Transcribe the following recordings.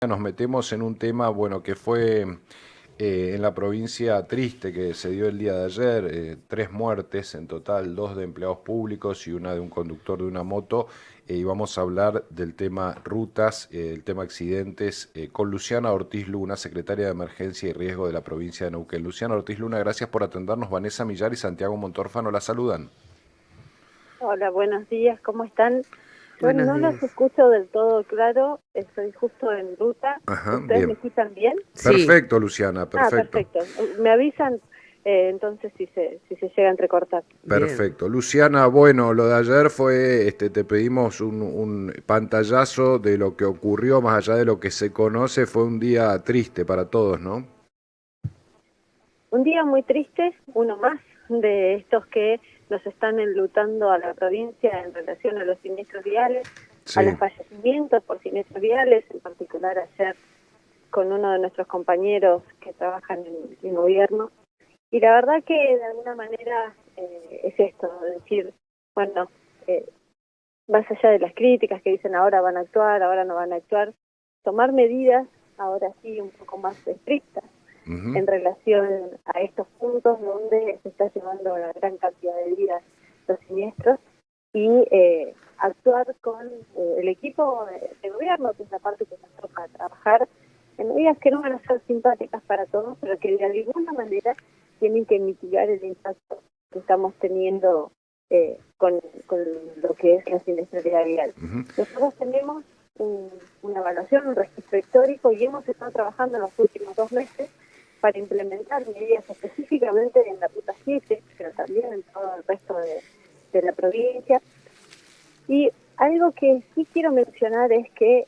Nos metemos en un tema, bueno, que fue en la provincia triste que se dio el día de ayer, 3 muertes en total, 2 de empleados públicos y una de un conductor de una moto. Y vamos a hablar del tema rutas, el tema accidentes, con Luciana Ortiz Luna, secretaria de Emergencia y Riesgo de la provincia de Neuquén. Luciana Ortiz Luna, gracias por atendernos. Vanessa Millar y Santiago Montorfano la saludan. Hola, buenos días, ¿cómo están? Yo Buenos no los días. escucho del todo claro, estoy justo en ruta. Ajá, ¿Ustedes me bien. escuchan bien? Sí, Perfecto, Luciana, Ah, perfecto. perfecto. Me avisan entonces si se llega a entrecortar. bien. Perfecto. Luciana, bueno, lo de ayer fue, te pedimos un pantallazo de lo que ocurrió, más allá de lo que se conoce, fue un día triste para todos, ¿no? Un día muy triste, uno más de estos que nos están enlutando a la provincia en relación a los siniestros viales, a Sí. los fallecimientos por siniestros viales, en particular ayer con uno de nuestros compañeros que trabajan en gobierno. Y la verdad que de alguna manera es esto, decir, bueno, eh, más allá de las críticas que dicen ahora van a actuar, ahora no van a actuar, tomar medidas ahora sí un poco más estrictas Ujú. en relación a estos puntos donde se está llevando la gran cantidad de vidas los siniestros y actuar con el equipo de gobierno, que es la parte que nos toca trabajar en medidas que no van a ser simpáticas para todos, pero que de alguna manera tienen que mitigar el impacto que estamos teniendo con lo que es la siniestralidad vial. Nosotros tenemos una evaluación, un registro histórico y hemos estado trabajando en los últimos 2 meses para implementar medidas específicamente en la Ruta 7, pero también en todo el resto de la provincia. Y algo que sí quiero mencionar es que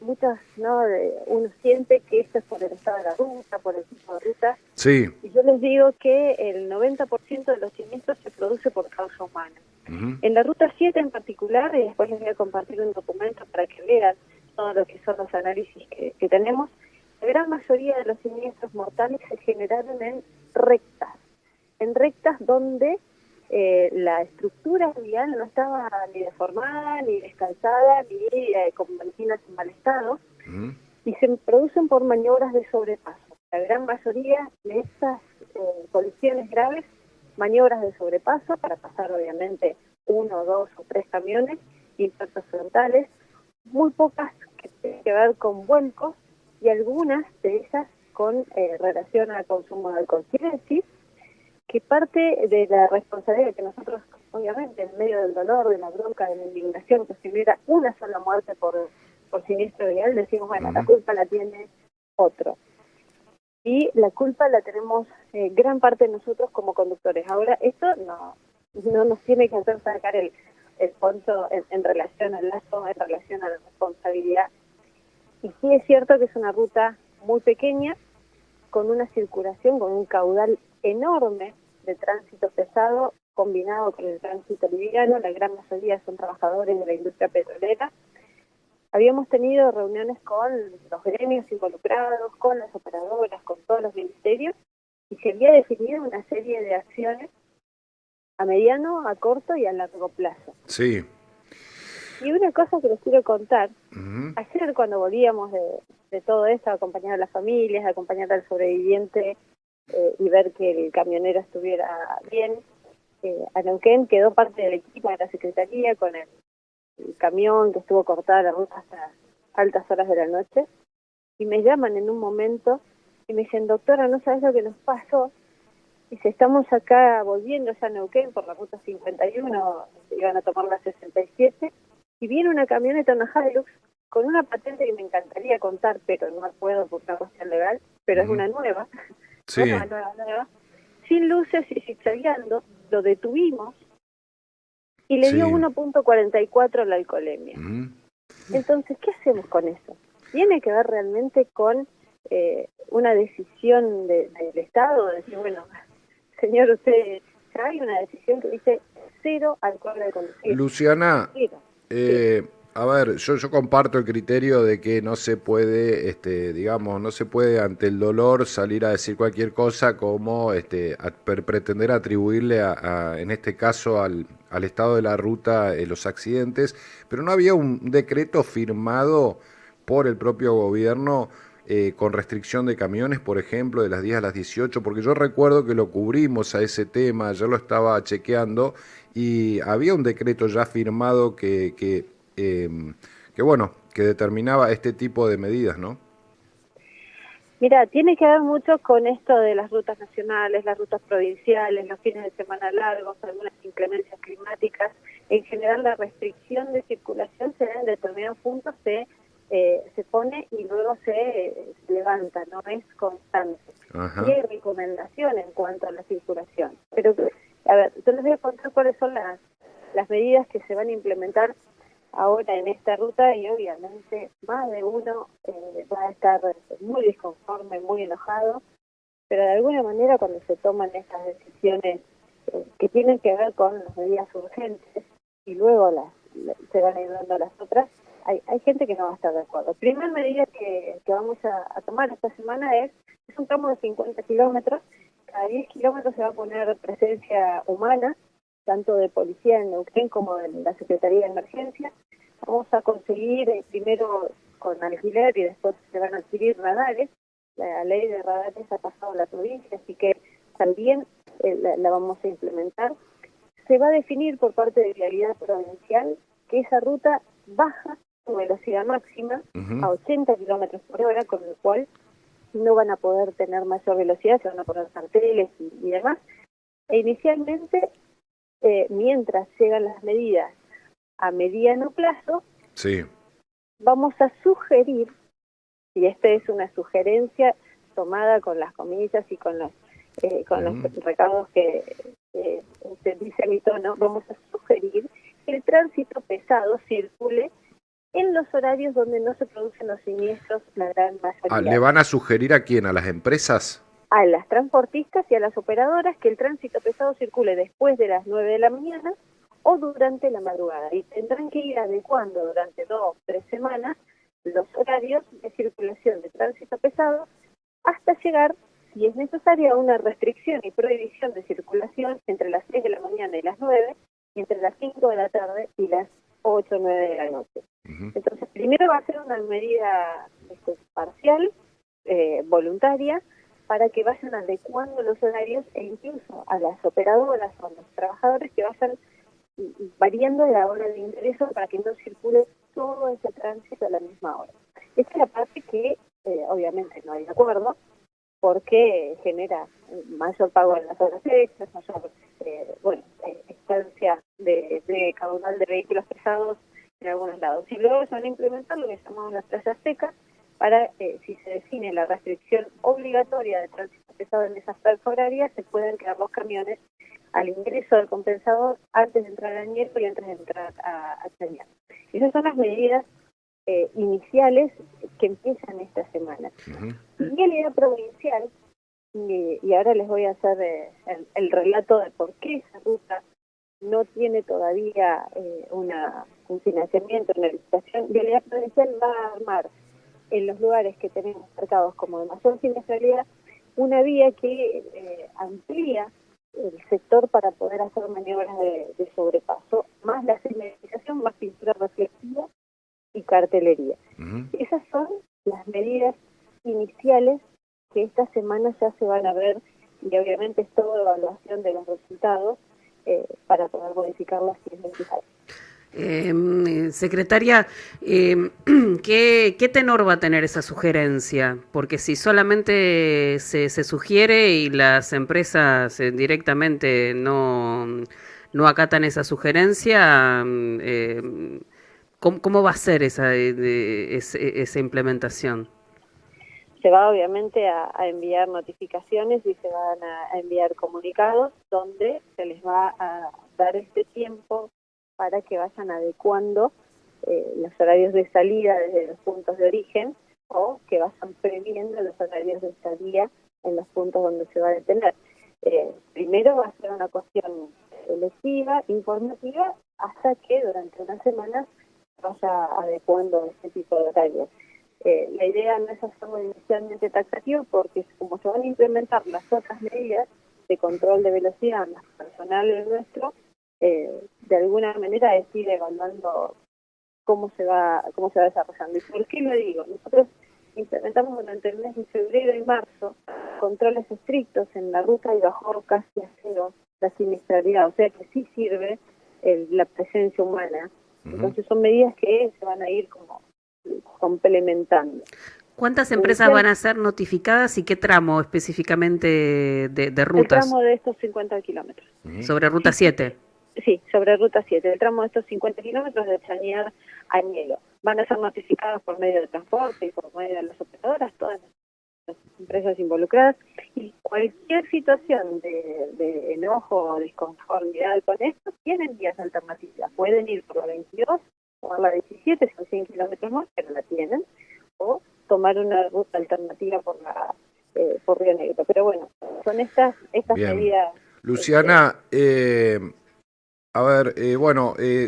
muchas, ¿no? Uno siente que esto es por el estado de la ruta, por el tipo de ruta, Sí. y yo les digo que el 90% de los siniestros se produce por causa humana. Ujú. En la Ruta 7 en particular, y después les voy a compartir un documento para que vean todo lo que son los análisis que tenemos, la gran mayoría de los siniestros mortales se generaron en rectas donde la estructura vial no estaba ni deformada, ni descalzada, ni con máquinas en mal estado, Ujú. y se producen por maniobras de sobrepaso. La gran mayoría de estas colisiones graves, maniobras de sobrepaso para pasar obviamente 1, 2 o 3 camiones, impactos frontales, muy pocas que tienen que ver con vuelcos y algunas de ellas con relación al consumo de alcohol. Quiere decir que parte de la responsabilidad que nosotros, obviamente, en medio del dolor, de la bronca, de la indignación que se hubiera una sola muerte por siniestro vial, decimos, bueno, la Ujú. culpa la tiene otro. Y la culpa la tenemos gran parte de nosotros como conductores. Ahora, esto no nos tiene que hacer sacar el poncho en relación al lazo, en relación a la responsabilidad. Y sí es cierto que es una ruta muy pequeña, con una circulación, con un caudal enorme de tránsito pesado combinado con el tránsito liviano. La gran mayoría son trabajadores de la industria petrolera. Habíamos tenido reuniones con los gremios involucrados, con las operadoras, con todos los ministerios, y se había definido una serie de acciones a mediano, a corto y a largo plazo. Sí. Y una cosa que les quiero contar, Ujú. ayer cuando volvíamos de todo esto, acompañar a las familias, acompañar al sobreviviente y ver que el camionero estuviera bien, a Neuquén quedó parte del equipo de la Secretaría con el camión que estuvo cortada la ruta hasta altas horas de la noche, y me llaman en un momento y me dicen, doctora, ¿no sabes lo que nos pasó? Y si estamos acá volviendo ya a Neuquén por la ruta 51, iban a tomar la 67, y viene una camioneta, una Hilux, con una patente que me encantaría contar, pero no puedo por una cuestión legal, pero es Ujú. una nueva, Sí. nueva, sin luces y zigzagueando, lo detuvimos y le dio Sí. 1,44 la alcoholemia. Ujú. Entonces, ¿qué hacemos con eso? Tiene que ver realmente con una decisión del Estado, de decir, bueno, señor, usted, ya hay una decisión que dice cero alcohol al conducir. Luciana, Cero. Sí. eh, a ver, yo comparto el criterio de que no se puede, digamos, no se puede ante el dolor salir a decir cualquier cosa como pretender atribuirle en este caso al estado de la ruta los accidentes, pero no había un decreto firmado por el propio gobierno, con restricción de camiones, por ejemplo, de las 10 a las 18, porque yo recuerdo que lo cubrimos a ese tema, yo lo estaba chequeando y había un decreto ya firmado que bueno, que determinaba este tipo de medidas, ¿no? Mira, tiene que ver mucho con esto de las rutas nacionales, las rutas provinciales, los fines de semana largos, algunas inclemencias climáticas. En general, la restricción de circulación se da en determinados puntos, se pone y luego se levanta, no es constante. Y Ajá. hay recomendación en cuanto a la circulación. Pero, a ver, yo les voy a contar cuáles son las medidas que se van a implementar ahora en esta ruta, y obviamente más de uno va a estar muy disconforme, muy enojado, pero de alguna manera cuando se toman estas decisiones que tienen que ver con las medidas urgentes y luego se van a ir dando las otras, hay gente que no va a estar de acuerdo. La primera medida que vamos a tomar esta semana es un tramo de 50 kilómetros. Cada 10 kilómetros se va a poner presencia humana, tanto de policía en Neuquén como de la Secretaría de Emergencia. Vamos a conseguir primero con alquiler y después se van a adquirir radares. La ley de radares ha pasado a la provincia, así que también la vamos a implementar. Se va a definir por parte de Vialidad Provincial que esa ruta baja su velocidad máxima Ujú. a 80 kilómetros por hora, con lo cual no van a poder tener mayor velocidad, se van a poner carteles y demás. E inicialmente, mientras llegan las medidas a mediano plazo, Sí. vamos a sugerir, y esta es una sugerencia tomada con las comillas y con los Ujú. recaudos que se dice mi tono, vamos a sugerir que el tránsito pesado circule en los horarios donde no se producen los siniestros, la gran Ah, ¿le mayoría. van a sugerir a quién? ¿A las empresas? A las transportistas y a las operadoras que el tránsito pesado circule después de las 9 de la mañana o durante la madrugada, y tendrán que ir adecuando durante 2 o 3 semanas los horarios de circulación de tránsito pesado hasta llegar, si es necesaria, a una restricción y prohibición de circulación entre las 6 de la mañana y las 9, y entre las 5 de la tarde y las 8 o 9 de la noche. Ujú. Entonces, primero va a ser una medida parcial, voluntaria, para que vayan adecuando los horarios e incluso a las operadoras o a los trabajadores que vayan variando la hora de ingreso para que no circule todo ese tránsito a la misma hora. Esta es la parte que obviamente no hay de acuerdo, porque genera mayor pago en las horas extras, mayor estancia de caudal de vehículos pesados en algunos lados. Y luego se van a implementar lo que llamamos las playas secas, para, si se define la restricción obligatoria de tránsito pesado en esas franjas horarias, se pueden quedar los camiones al ingreso del compensador antes de entrar a Ñeco y antes de entrar a Chañar. Esas son las medidas iniciales que empiezan esta semana. Ujú. Vialidad Provincial, y ahora les voy a hacer el relato de por qué esa ruta no tiene todavía un financiamiento, una licitación. Vialidad Provincial va a armar en los lugares que tenemos marcados como de mayor siniestralidad una vía que amplía el sector para poder hacer maniobras de sobrepaso, más la señalización, más pintura reflexiva y cartelería. Ujú. Esas son las medidas iniciales que esta semana ya se van a ver, y obviamente es toda evaluación de los resultados para poder modificarlas si es necesario. Secretaria, ¿qué tenor va a tener esa sugerencia? Porque si solamente se sugiere y las empresas directamente no acatan esa sugerencia, ¿cómo va a ser esa implementación? Se va obviamente a enviar notificaciones y se van a enviar comunicados donde se les va a dar este tiempo para que vayan adecuando los horarios de salida desde los puntos de origen, o que vayan previendo los horarios de salida en los puntos donde se va a detener. Primero va a ser una cuestión selectiva, informativa, hasta que durante unas semanas vaya adecuando este tipo de horarios. La idea no es hacerlo inicialmente taxativo, porque como se van a implementar las otras medidas de control de velocidad más personal del nuestro, de alguna manera es ir evaluando cómo se va desarrollando. ¿Y por qué lo digo? Nosotros implementamos durante el mes de febrero y marzo controles estrictos en la ruta y bajó casi a cero la siniestralidad, o sea que sí sirve la presencia humana. Entonces son medidas que se van a ir como complementando. ¿Cuántas empresas van a ser notificadas y qué tramo específicamente de rutas? El tramo de estos 50 kilómetros. ¿Sobre Ruta 7? Sí, sobre Ruta 7. El tramo de estos 50 kilómetros de Chañar a Añelo. Van a ser notificados por medio de transporte y por medio de las operadoras, todas las empresas involucradas. Y cualquier situación de enojo o disconformidad con esto, tienen vías alternativas. Pueden ir por la 22 o por la 17, son 100 kilómetros más, pero la tienen. O tomar una ruta alternativa por Río Negro. Pero bueno, son estas medidas. Luciana, a ver,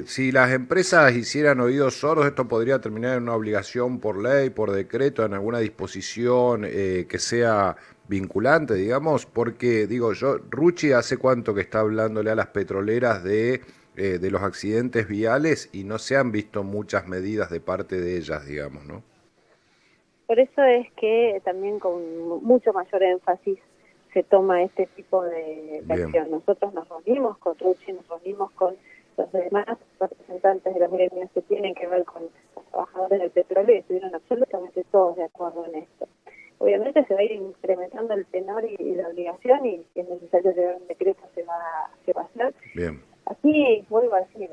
si las empresas hicieran oídos sordos, esto podría terminar en una obligación por ley, por decreto, en alguna disposición que sea vinculante, digamos, porque, digo yo, Rucci hace cuánto que está hablándole a las petroleras de los accidentes viales y no se han visto muchas medidas de parte de ellas, digamos, ¿no? Por eso es que también con mucho mayor énfasis se toma este tipo de acción. Nosotros nos reunimos con Rucci, nos reunimos con los demás representantes de los gremios que tienen que ver con los trabajadores del petróleo y estuvieron absolutamente todos de acuerdo en esto. Obviamente se va a ir incrementando el tenor y la obligación, y si es necesario llevar un decreto se va a hacer. Bien. Aquí vuelvo a decir,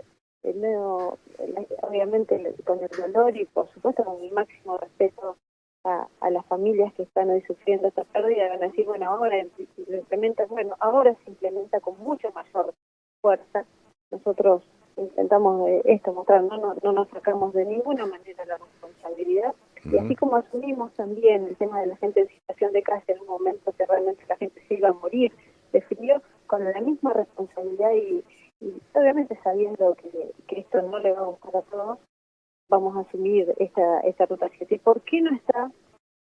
obviamente con el dolor y por supuesto con el máximo respeto a las familias que están hoy sufriendo esta pérdida, van a decir, bueno, ahora lo implementa, bueno, ahora se implementa con mucho mayor fuerza. Nosotros intentamos mostrar, no nos sacamos de ninguna manera la responsabilidad, y así como asumimos también el tema de la gente en situación de calle en un momento que realmente la gente se iba a morir de frío, con la misma responsabilidad y obviamente sabiendo que esto no le va a gustar a todos, vamos a asumir esta ruta 7. ¿Y por qué no está,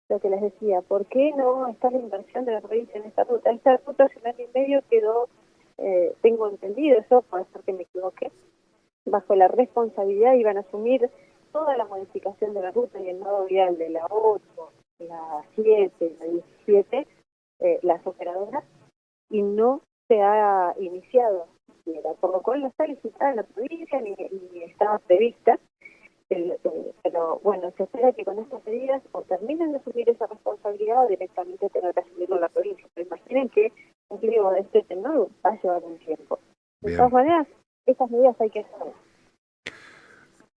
lo que les decía, por qué no está la inversión de la provincia en esta ruta? Esta ruta hace un año y medio quedó, tengo entendido eso, puede ser que me equivoqué, bajo la responsabilidad iban a asumir toda la modificación de la ruta y el nodo vial de la 8, la 7, la 17, las operadoras, y no se ha iniciado siquiera, por lo cual no está licitada en la provincia ni estaba prevista. Pero bueno, se espera que con estas medidas o terminen de asumir esa responsabilidad o directamente tener que asumirlo la provincia. Pero imaginen que un pliego de este tenor va a llevar un tiempo. De todas maneras, estas medidas hay que hacerlas.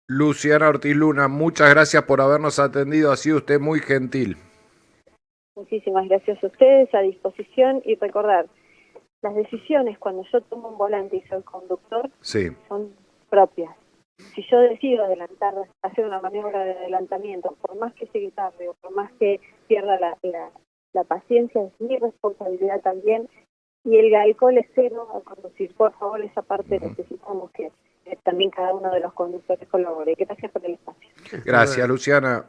Luciana Ortiz Luna, muchas gracias por habernos atendido, ha sido usted muy gentil. Muchísimas gracias a ustedes, a disposición, y recordar, las decisiones cuando yo tomo un volante y soy conductor son propias. Si yo decido hacer una maniobra de adelantamiento, por más que llegue tarde o por más que pierda la paciencia, es mi responsabilidad también, y el alcohol es cero al conducir. Por favor, esa parte necesitamos que también cada uno de los conductores colabore. Gracias por el espacio. Gracias, Luciana.